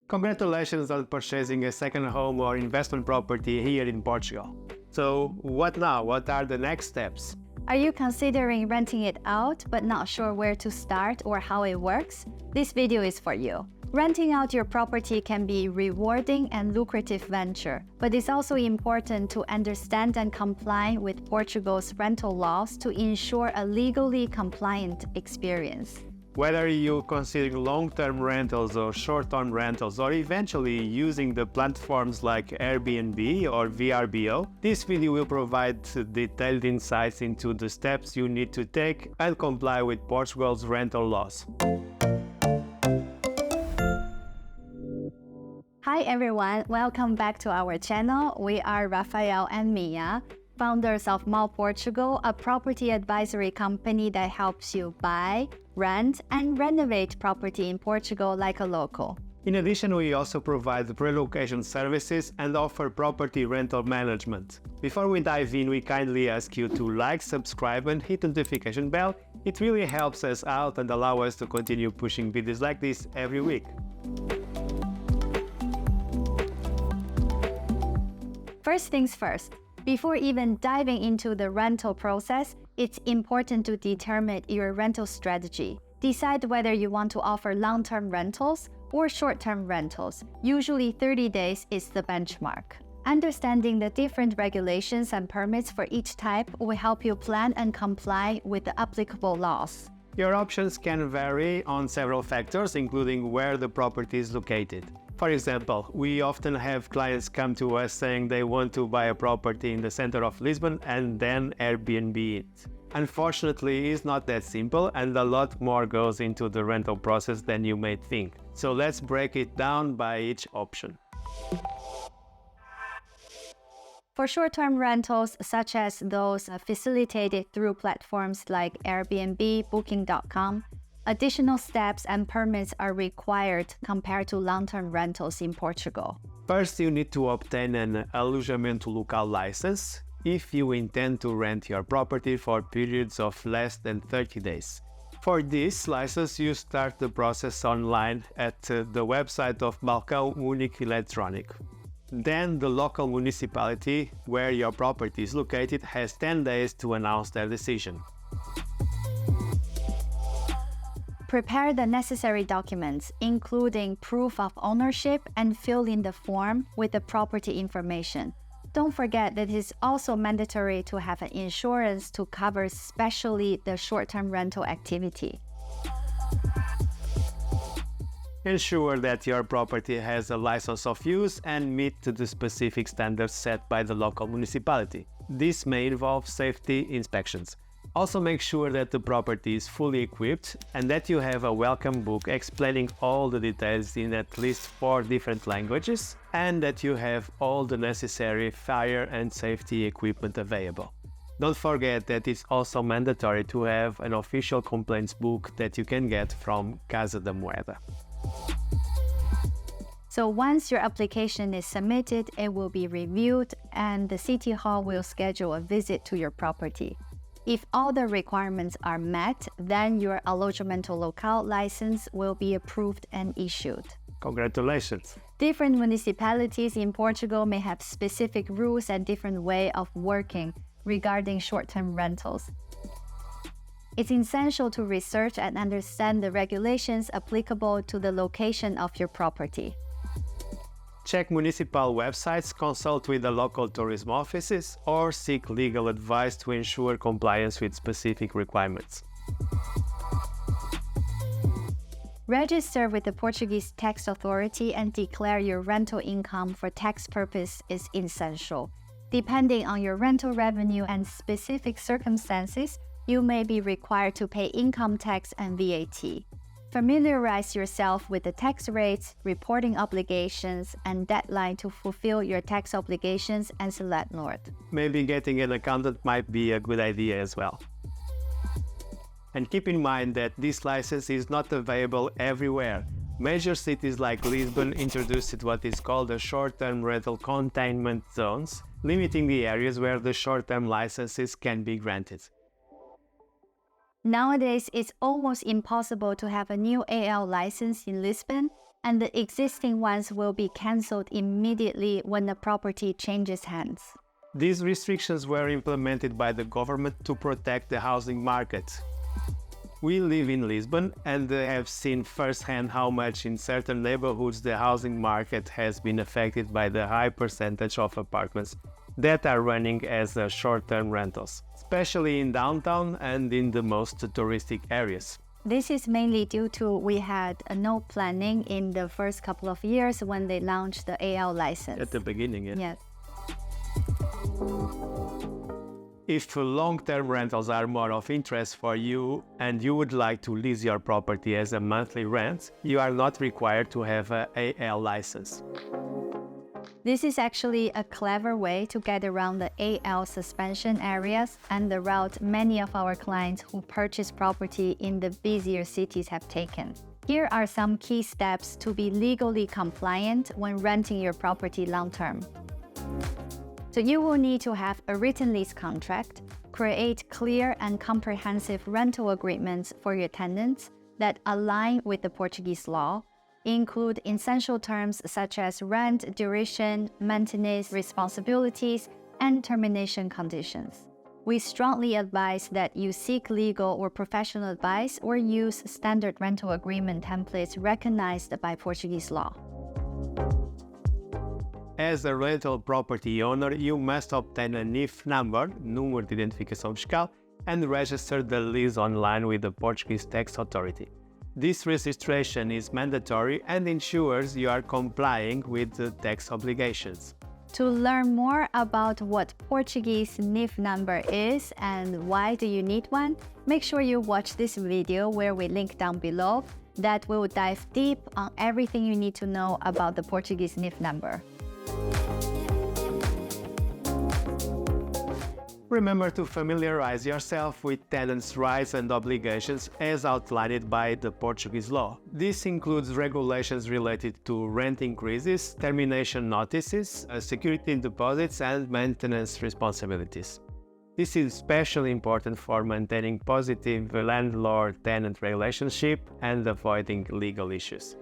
Congratulations on purchasing a second home or investment property here in Portugal. So what now? What are the next steps? Are you considering renting it out but not sure where to start or how it works? This video is for you. Renting out your property can be a rewarding and lucrative venture, but it's also important to understand and comply with Portugal's rental laws to ensure a legally compliant experience. Whether you consider long-term rentals or short-term rentals, or eventually using the platforms like Airbnb or VRBO, this video will provide detailed insights into the steps you need to take and comply with Portugal's rental laws. Hi everyone, welcome back to our channel. We are Rafael and Mia, founders of Mal Portugal, a property advisory company that helps you buy, rent, and renovate property in Portugal like a local. In addition, we also provide relocation services and offer property rental management. Before we dive in, we kindly ask you to like, subscribe, and hit the notification bell. It really helps us out and allows us to continue pushing videos like this every week. First things first, before even diving into the rental process, it's important to determine your rental strategy. Decide whether you want to offer long-term rentals or short-term rentals. Usually 30 days is the benchmark. Understanding the different regulations and permits for each type will help you plan and comply with the applicable laws. Your options can vary on several factors, including where the property is located. For example, we often have clients come to us saying they want to buy a property in the center of Lisbon and then Airbnb it. Unfortunately, it's not that simple and a lot more goes into the rental process than you may think. So let's break it down by each option. For short-term rentals, such as those facilitated through platforms like Airbnb, Booking.com, additional steps and permits are required compared to long-term rentals in Portugal. First, you need to obtain an alojamento local license if you intend to rent your property for periods of less than 30 days. For this license, you start the process online at the website of Balcão Único Eletrónico. Then the local municipality where your property is located has 10 days to announce their decision. Prepare the necessary documents, including proof of ownership, and fill in the form with the property information. Don't forget that it is also mandatory to have an insurance to cover especially the short-term rental activity. Ensure that your property has a license of use and meet the specific standards set by the local municipality. This may involve safety inspections. Also make sure that the property is fully equipped and that you have a welcome book explaining all the details in at least 4 different languages and that you have all the necessary fire and safety equipment available. Don't forget that it's also mandatory to have an official complaints book that you can get from Casa da Moeda. So once your application is submitted, it will be reviewed and the City Hall will schedule a visit to your property. If all the requirements are met, then your alojamento local license will be approved and issued. Congratulations! Different municipalities in Portugal may have specific rules and different way of working regarding short-term rentals. It's essential to research and understand the regulations applicable to the location of your property. Check municipal websites, consult with the local tourism offices, or seek legal advice to ensure compliance with specific requirements. Register with the Portuguese Tax Authority and declare your rental income for tax purpose is essential. Depending on your rental revenue and specific circumstances, you may be required to pay income tax and VAT. Familiarize yourself with the tax rates, reporting obligations, and deadline to fulfill your tax obligations as a landlord. Maybe getting an accountant might be a good idea as well. And keep in mind that this license is not available everywhere. Major cities like Lisbon introduced what is called the short-term rental containment zones, limiting the areas where the short-term licenses can be granted. Nowadays, it's almost impossible to have a new AL license in Lisbon, and the existing ones will be cancelled immediately when the property changes hands. These restrictions were implemented by the government to protect the housing market. We live in Lisbon and have seen firsthand how much in certain neighborhoods the housing market has been affected by the high percentage of apartments that are running as short-term rentals, especially in downtown and in the most touristic areas. This is mainly due to we had no planning in the first couple of years when they launched the AL license. At the beginning, yeah. Yes. If long-term rentals are more of interest for you and you would like to lease your property as a monthly rent, you are not required to have an AL license. This is actually a clever way to get around the AL suspension areas and the route many of our clients who purchase property in the busier cities have taken. Here are some key steps to be legally compliant when renting your property long-term. So you will need to have a written lease contract, create clear and comprehensive rental agreements for your tenants that align with the Portuguese law, include essential terms such as rent, duration, maintenance, responsibilities, and termination conditions. We strongly advise that you seek legal or professional advice or use standard rental agreement templates recognized by Portuguese law. As a rental property owner, you must obtain a NIF number, Número de Identificação Fiscal, and register the lease online with the Portuguese Tax Authority. This registration is mandatory and ensures you are complying with the tax obligations. To learn more about what Portuguese NIF number is and why do you need one, make sure you watch this video where we link down below that will dive deep on everything you need to know about the Portuguese NIF number. Remember to familiarize yourself with tenants' rights and obligations as outlined by the Portuguese law. This includes regulations related to rent increases, termination notices, security deposits, and maintenance responsibilities. This is especially important for maintaining positive landlord-tenant relationship and avoiding legal issues.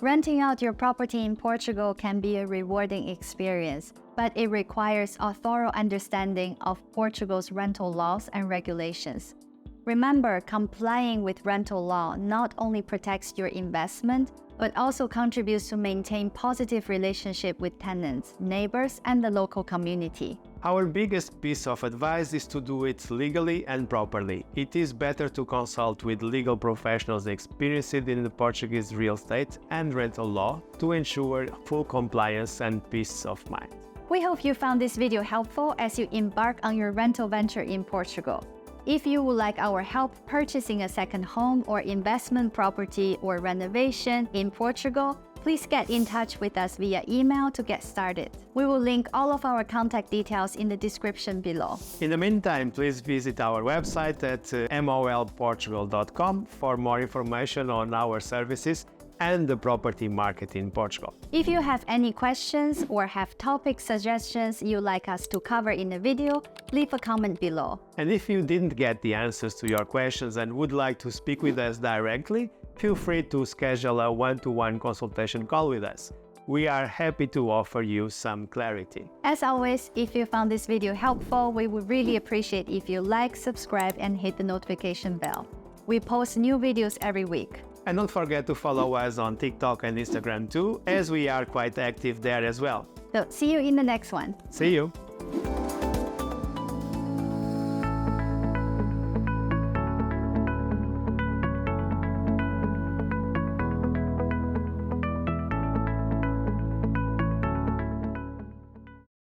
Renting out your property in Portugal can be a rewarding experience, but it requires a thorough understanding of Portugal's rental laws and regulations. Remember, complying with rental law not only protects your investment, but also contributes to maintain positive relationship with tenants, neighbors, and the local community. Our biggest piece of advice is to do it legally and properly. It is better to consult with legal professionals experienced in the Portuguese real estate and rental law to ensure full compliance and peace of mind. We hope you found this video helpful as you embark on your rental venture in Portugal. If you would like our help purchasing a second home or investment property or renovation in Portugal, please get in touch with us via email to get started. We will link all of our contact details in the description below. In the meantime, please visit our website at molportugal.com for more information on our services and the property market in Portugal. If you have any questions or have topic suggestions you'd like us to cover in a video, leave a comment below. And if you didn't get the answers to your questions and would like to speak with us directly, feel free to schedule a one-to-one consultation call with us. We are happy to offer you some clarity. As always, if you found this video helpful, we would really appreciate if you like, subscribe, and hit the notification bell. We post new videos every week. And don't forget to follow us on TikTok and Instagram too, as we are quite active there as well. So see you in the next one. See you!